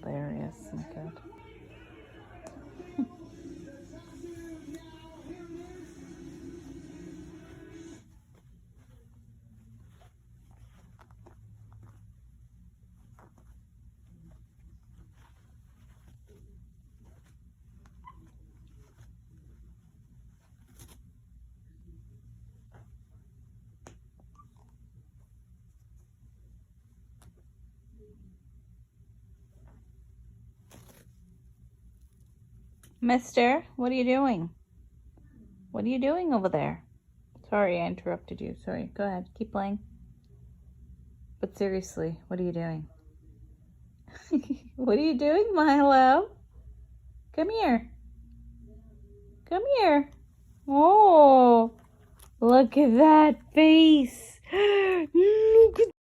hilarious. Oh my God. Mister, what are you doing? What are you doing over there? Sorry, I interrupted you. Sorry. Go ahead. Keep playing. But seriously, what are you doing? What are you doing, Milo? Come here. Come here. Oh, look at that face. Look at